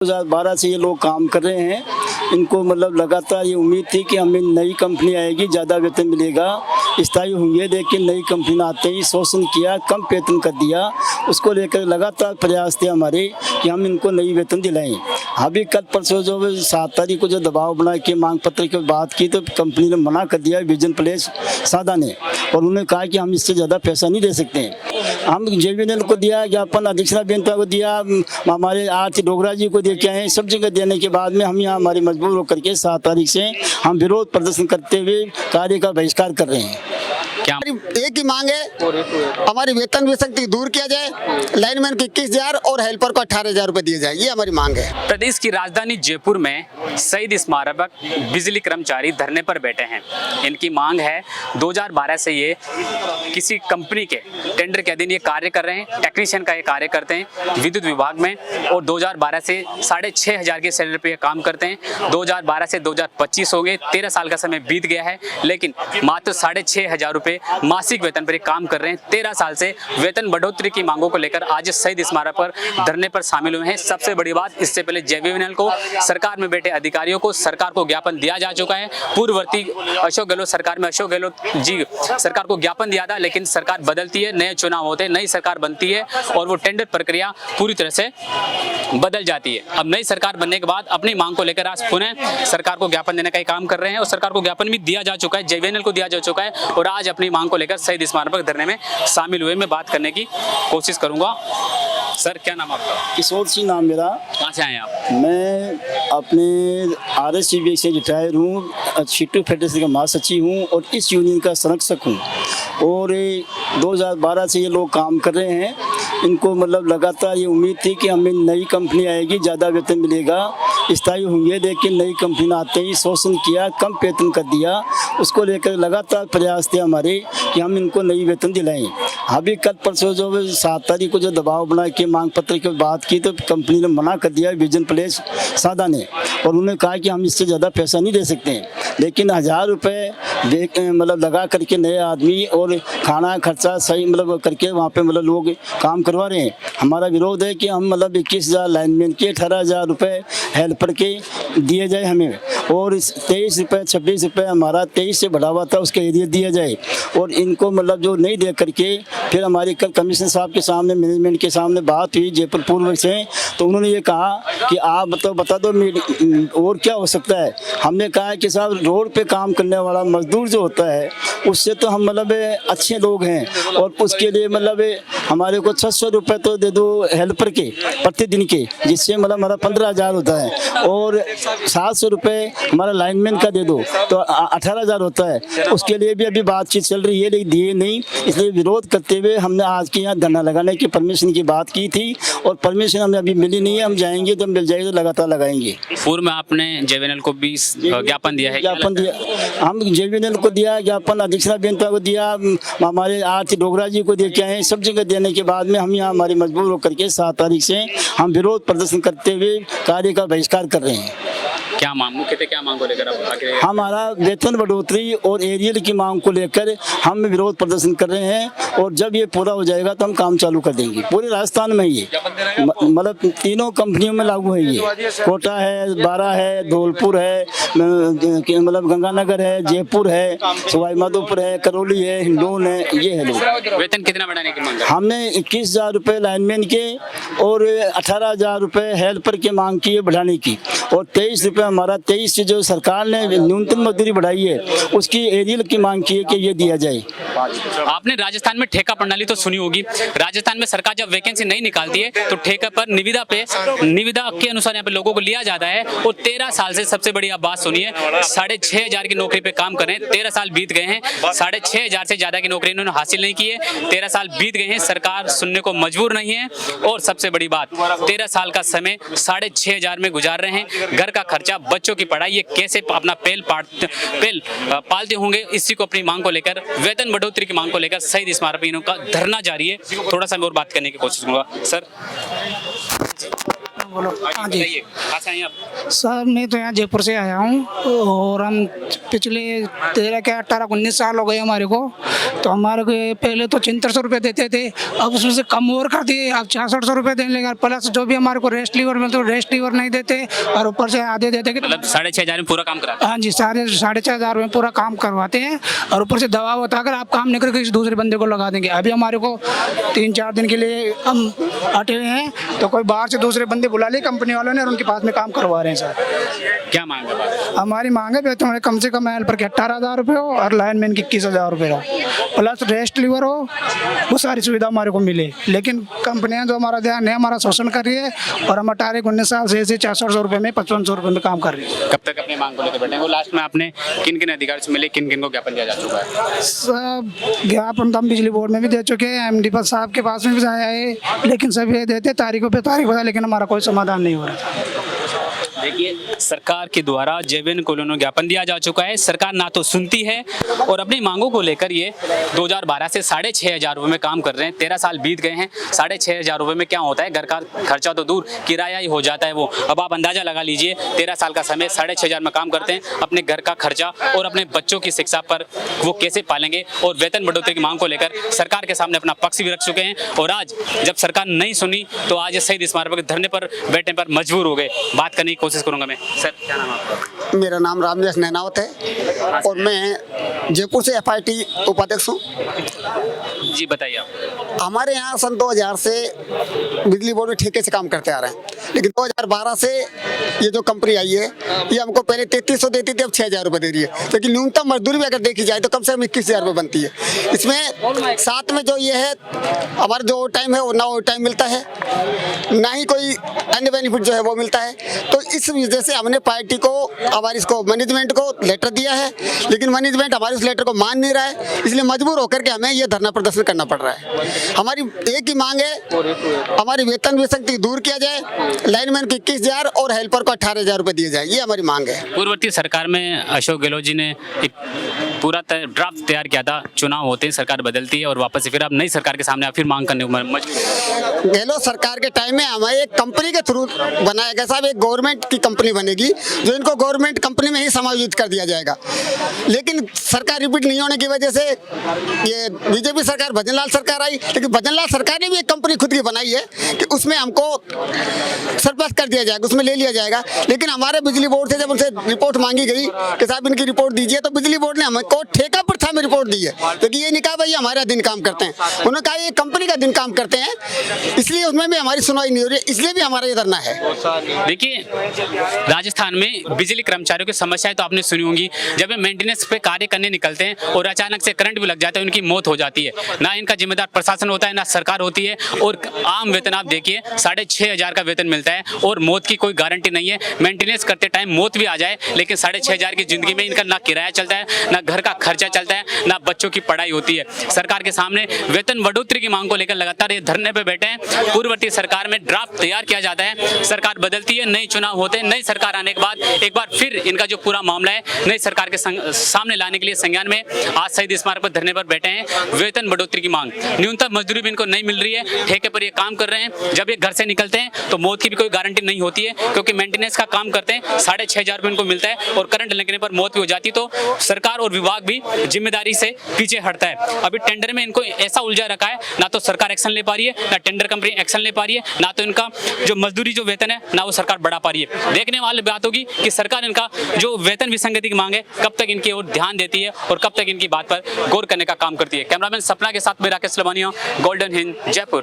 2012 से ये लोग काम कर रहे हैं। इनको मतलब लगातार ये उम्मीद थी कि हमें नई कंपनी आएगी, ज़्यादा वेतन मिलेगा, स्थायी होंगे, लेकिन नई कंपनी आते ही शोषण किया, कम वेतन कर दिया। उसको लेकर लगातार प्रयास थे हमारे कि हम इनको नई वेतन दिलाएं। अभी कल परसों जो 7 तारीख को जो दबाव बना के मांग पत्र की बात की तो कंपनी ने मना कर दिया, विजन प्लेस सादा ने, और उन्होंने कहा कि हम इससे ज़्यादा पैसा नहीं दे सकते हैं। हम JVNL को दिया, ज्ञापन अध्यक्षा बेनता को दिया, हमारे आरती डोगरा जी को के आए, सब जगह देने के बाद में हम यहाँ हमारी मजबूर होकर के 7 तारीख से हम विरोध प्रदर्शन करते हुए कार्य का बहिष्कार कर रहे हैं। क्या एक ही मांग है, हमारी वेतन विसंगति दूर किया जाए, लाइनमैन को 21,000 और हेल्पर को 18,000 रुपए दिए जाए, ये हमारी मांग है। प्रदेश की राजधानी जयपुर में शहीद स्मारक बिजली कर्मचारी धरने पर बैठे हैं। इनकी मांग है 2012 से ये किसी कंपनी के टेंडर के अधीन ये कार्य कर रहे हैं, टेक्नीशियन का ये कार्य करते हैं विद्युत विभाग में, और 2012 से 6,500 के सैलरी पे काम करते हैं। 2012 से 2025 हो गए, 13 साल का समय बीत गया है, लेकिन मात्र 6,500 रुपए मासिक वेतन पर काम कर रहे हैं। 13 साल से वेतन बढ़ोतरी की मांगों को लेकर आज शहीद स्मारक पर धरने पर शामिल हुए हैं। सबसे बड़ी बात, इससे पहले JVNL को, सरकार में बैठे अधिकारियों को, सरकार को ज्ञापन दिया जा चुका है। पूर्ववर्ती अशोक गहलोत सरकार में अशोक गहलोत जी सरकार को ज्ञापन दिया था, लेकिन सरकार बदलती है, नए चुनाव होते हैं, नई सरकार बनती है और वो टेंडर प्रक्रिया पूरी तरह से बदल जाती है। अब नई सरकार बनने के बाद अपनी मांग को लेकर आज पुनः सरकार को ज्ञापन देने का काम कर रहे हैं और सरकार को ज्ञापन भी दिया जा चुका है, JVNL को दिया जा चुका है, और आज अपनी मांग को लेकर शहीद स्मारक पर धरने में शामिल हुए। मैं बात करने की कोशिश करूंगा। सर, क्या नाम आपका? किशोर सिंह नाम मेरा। कहाँ से आए आप? मैं अपने RSCB से रिटायर हूँ, शिट्टू फेडरेशन का महासचिव हूँ और इस यूनियन का संरक्षक हूँ। और 2012 से ये लोग काम कर रहे हैं। इनको मतलब लगातार ये उम्मीद थी कि हमें नई कंपनी आएगी, ज़्यादा वेतन मिलेगा, स्थायी होंगे, लेकिन नई कंपनी आते ही शोषण किया, कम वेतन कर दिया। उसको लेकर लगातार प्रयास थे हमारे कि हम इनको नई वेतन दिलाएं। अभी कल परसों जो 7 तारीख को जो दबाव बना के मांग पत्र की बात की तो कंपनी ने मना कर दिया, विजन प्लेस सादा ने, और उन्होंने कहा कि हम इससे ज़्यादा पैसा नहीं दे सकते हैं। लेकिन 1,000 रुपये मतलब लगा करके नए आदमी और खाना खर्चा सही मतलब करके वहाँ पे मतलब लोग काम करवा रहे हैं। हमारा विरोध है कि हम मतलब 21,000 लाइनमैन के, 18,000 रुपये हेल्पर के दिए जाए हमें, और 23 रुपये 26 रुपये हमारा 23 से बढ़ा हुआ था उसके एरिया दिया जाए। और इनको मतलब जो नहीं दे करके फिर हमारी कल कमिश्नर साहब के सामने, मैनेजमेंट के सामने बात हुई जयपुर पूर्व से, तो उन्होंने ये कहा कि आप बता दो और क्या हो सकता है। हमने कहा कि साहब, रोड पे काम करने वाला मजदूर जो होता है उससे तो हम मतलब अच्छे लोग हैं, और उसके लिए मतलब हमारे को 600 रुपये तो दे दो हेल्पर के प्रतिदिन के, जिससे मतलब हमारा 15,000 होता है, और 700 रुपये हमारा लाइनमैन का दे दो तो 18,000 होता है। उसके लिए भी अभी बातचीत चल रही है, लेकिन दिए नहीं। इसलिए विरोध करते हुए हमने आज के यहाँ धरना लगाने की परमिशन की बात की थी, और परमिशन हमें अभी मिली नहीं है। हम जाएंगे तो मिल जाएगी तो लगातार लगाएंगे। पूर्व में आपने JVNL को भी ज्ञापन दिया है? ज्ञापन दिया, हम JVNL को दिया, ज्ञापन अध्यक्षा बेनता को दिया, हमारे आरती डोगरा जी को दे के आए, सब जगह देने के बाद में हम यहाँ हमारी मजबूर होकर के 7 तारीख से हम विरोध प्रदर्शन करते हुए कार्य का बहिष्कार कर रहे हैं। क्या मांग, मुख्यतः क्या मांग को लेकर आप आगे? हमारा वेतन बढ़ोतरी और एरियल की मांग को लेकर हम विरोध प्रदर्शन कर रहे हैं, और जब ये पूरा हो जाएगा तो हम काम चालू कर देंगे। पूरे राजस्थान में ये मतलब तीनों कंपनियों में लागू है। ये कोटा है, बारा है, धौलपुर है, मतलब गंगानगर है, जयपुर है, सवाई माधोपुर है, करौली है, हिंडोन है, ये है लोग। वेतन कितना बढ़ाने की मांग? हमने 21,000 रुपये लाइनमैन के और 18,000 रुपये हेल्पर के मांग की है बढ़ाने की, और 23 रुपये हमारा 23 से जो सरकार ने न्यूनतम मजदूरी बढ़ाई है उसकी एरियल की मांग की है कि ये दिया जाए। आपने राजस्थान में ठेका प्रणाली तो सुनी होगी। राजस्थान में सरकार जब वैकेंसी नहीं निकालती है तो ठेका पर निविदा के अनुसार यहाँ पे लोगों को लिया जाता है। और 13 साल से सबसे बड़ी आप बात सुनिए, 6,500 की नौकरी पे काम कर रहे हैं। 13 साल बीत गए हैं, 6,500 से ज्यादा की नौकरी इन्होंने हासिल नहीं की है। 13 साल बीत गए हैं, सरकार सुनने को मजबूर नहीं है। और सबसे बड़ी बात, 13 साल का समय 6,500 में गुजार रहे हैं। घर का खर्चा, बच्चों की पढ़ाई, ये कैसे अपना पेल पालते होंगे। इसी को अपनी मांग को लेकर, वेतन बढ़ोतरी की मांग को लेकर शहीद स्मारक का धरना जारी है। थोड़ा सा मैं और बात करने की कोशिश करूंगा। सर, बोलो। हाँ जी बताइए, कहाँ से आए हैं आप? सर, मैं तो यहाँ जयपुर से आया हूँ और हम पिछले 18-19 साल हो गए हमारे को। तो हमारे को पहले तो 7300 रुपये देते थे, अब उसमें से कम और कर दिए, अब 6600 रुपये देने लगा। प्लस जो भी हमारे को रेस्ट लीवर मिलते रेस्ट लीवर नहीं देते और ऊपर से आधे देते कि मतलब 6500 में पूरा काम करा? हाँ जी, 6500 में पूरा काम करवाते हैं और ऊपर से दवा बताकर आप काम नहीं करके किसी दूसरे बंदे को लगा देंगे। अभी हमारे को 3-4 दिन के लिए हम हटे हुए हैं, तो कोई बाहर से दूसरे बंदे बुला लिए कंपनी वालों ने और उनके पास में काम करवा रहे हैं सर। क्या मांग है बात? हमारी मांग है तुम्हारे कम से कम हेल्पर के 18,000 रुपये हो और लाइनमैन की 21,000 रुपये हो, प्लस रेस्ट लीवर हो, वो सारी सुविधा हमारे को मिले। लेकिन कंपनियां जो हमारा ध्यान है हमारा शोषण कर रही है और हम 18-19 साल से 400 रुपये में 5500 रुपये में काम कर रही है। कब तक अपनी मांग को लेकर बैठेंगे? लास्ट में आपने किन किन अधिकारियों से मिले, किन किन को ज्ञापन दिया जा चुका है? सब ज्ञापन तो हम बिजली बोर्ड में भी दे चुके हैं, एमडी पर साहब के पास में भी आया है, लेकिन सब ये देते तारीखों पे तारीख बता, लेकिन हमारा कोई समाधान नहीं हो रहा। देखिए, सरकार के द्वारा जेवीएन कॉलोनी को ज्ञापन दिया जा चुका है। सरकार ना तो सुनती है और अपनी मांगों को लेकर ये 2012 से 6500 रुपये में काम कर रहे हैं। 13 साल बीत गए हैं, 6500 रुपये में क्या होता है? घर का खर्चा तो दूर, किराया ही हो जाता है वो। अब आप अंदाजा लगा लीजिए, 13 साल का समय, 6500 में काम करते हैं, अपने घर का खर्चा और अपने बच्चों की शिक्षा पर वो कैसे पालेंगे? और वेतन बढ़ोतरी की मांग को लेकर सरकार के सामने अपना पक्ष भी रख चुके हैं और आज जब सरकार नहीं सुनी तो आज शहीद स्मारक पर धरने पर बैठने पर मजबूर हो गए। बात करने की कोशिश करूंगा मैं। सर, क्या नाम है आपका? मेरा नाम रामदास नैनावत है और मैं जयपुर से FIT उपाध्यक्ष हूँ। जी बताइए आप। हमारे यहाँ सन 2000 से बिजली बोर्ड में ठेके से काम करते आ रहे हैं, लेकिन 2012 से ये जो कंपनी आई है ये हमको पहले 3300 देती थी, अब 6000 रुपये दे रही है। लेकिन न्यूनतम मजदूरी भी अगर देखी जाए तो कम से कम 21,000 रुपये बनती है। इसमें साथ में जो ये है हमारा जो ओवर टाइम है वो ना ओवर टाइम मिलता है, ना ही कोई अन्य बेनिफिट जो है वो मिलता है। तो इस वजह से हमने पार्टी को, हमारी इसको मैनेजमेंट को लेटर दिया है, लेकिन मैनेजमेंट हमारे उस लेटर को मान नहीं रहा है, इसलिए मजबूर होकर के हमें ये धरना प्रदर्शन करना पड़ रहा है। हमारी एक ही मांग है, हमारी वेतन विसंगति दूर किया जाए, लाइनमैन को 21,000 और हेल्पर को 18,000 रुपये दिए जाए, ये हमारी मांग है। पूर्ववर्ती सरकार में अशोक गहलोत जी ने एक पूरा ड्राफ्ट तैयार किया था, चुनाव होते हैं सरकार बदलती है और वापस से फिर आप नई सरकार के सामने आप फिर मांग करने को मजबूर। गहलोत सरकार के टाइम में हमें एक कंपनी के थ्रू बनाया गया साहब, एक गवर्नमेंट की कंपनी बनेगी जो इनको गवर्नमेंट कंपनी में ही समायोजित कर दिया जाएगा। लेकिन सरकार रिपीट नहीं होने की वजह से ये बीजेपी सरकार, भजनलाल सरकार आई, लेकिन भजनलाल सरकार ने भी एक कंपनी खुद की बनाई है कि उसमें हमको सरप्लस कर दिया जाएगा, उसमें ले लिया जाएगा। लेकिन हमारे बिजली बोर्ड से जब उनसे रिपोर्ट मांगी गई कि साहब इनकी रिपोर्ट दीजिए, तो बिजली बोर्ड ने हमको ठेका प्रथा में रिपोर्ट दी है, क्योंकि ये नहीं कहा भाई हमारा दिन काम करते हैं, उन्होंने कहा ये कंपनी का दिन काम करते हैं, इसलिए उसमें भी हमारी सुनवाई नहीं हो रही है, इसलिए भी हमारा ये धरना है। देखिए, राजस्थान में बिजली कर्मचारियों की समस्याएं तो आपने सुनी होंगी। जब वे मेंटेनेंस पे कार्य करने निकलते हैं और अचानक से करंट भी लग जाता है, उनकी मौत हो जाती है। ना इनका जिम्मेदार प्रशासन होता है, ना सरकार होती है और आम वेतन आप देखिए 6500 का वेतन मिलता है और मौत की कोई गारंटी नहीं है। मेंटेनेंस करते टाइम मौत भी आ जाए, लेकिन 6500 की जिंदगी में इनका ना किराया चलता है, ना घर का खर्चा चलता है, ना बच्चों की पढ़ाई होती है। सरकार के सामने वेतन बढ़ोतरी की मांग को लेकर लगातार ये धरने पे बैठे हैं। पूर्ववर्ती सरकार में ड्राफ्ट तैयार किया जाता है, सरकार बदलती है, नई चुनाव होते हैं, नई सरकार आने के बाद एक बार फिर इनका जो पूरा मामला है नई सरकार के सामने लाने के लिए संज्ञान में आज शहीद स्मारक पर धरने पर बैठे हैं। वेतन बढ़ोतरी की मांग, न्यूनतम मजदूरी भी इनको नहीं मिल रही है, ठेके पर ये काम कर रहे हैं। जब ये घर से निकलते हैं तो मौत की भी कोई गारंटी नहीं होती है, क्योंकि मेंटेनेंस का काम करते हैं, 6500 रुपये इनको मिलता है और करंट लगने पर मौत भी हो जाती है। तो सरकार और विभाग भी जिम्मेदारी से पीछे हटता है। अभी टेंडर में इनको ऐसा उलझा रखा है, ना तो सरकार एक्शन ले पा रही है, ना टेंडर कंपनी एक्शन ले पा रही है, ना तो इनका जो मजदूरी जो वेतन है ना वो सरकार बढ़ा पा रही है। देखने वाली बात होगी कि सरकार इनका जो वेतन विसंगति की मांग है कब तक इनकी ओर ध्यान देती है और कब तक इनकी बात पर गौर करने का काम करती है। कैमरामैन सपना के साथ में राकेश लवानिया, गोल्डन हिंद, जयपुर।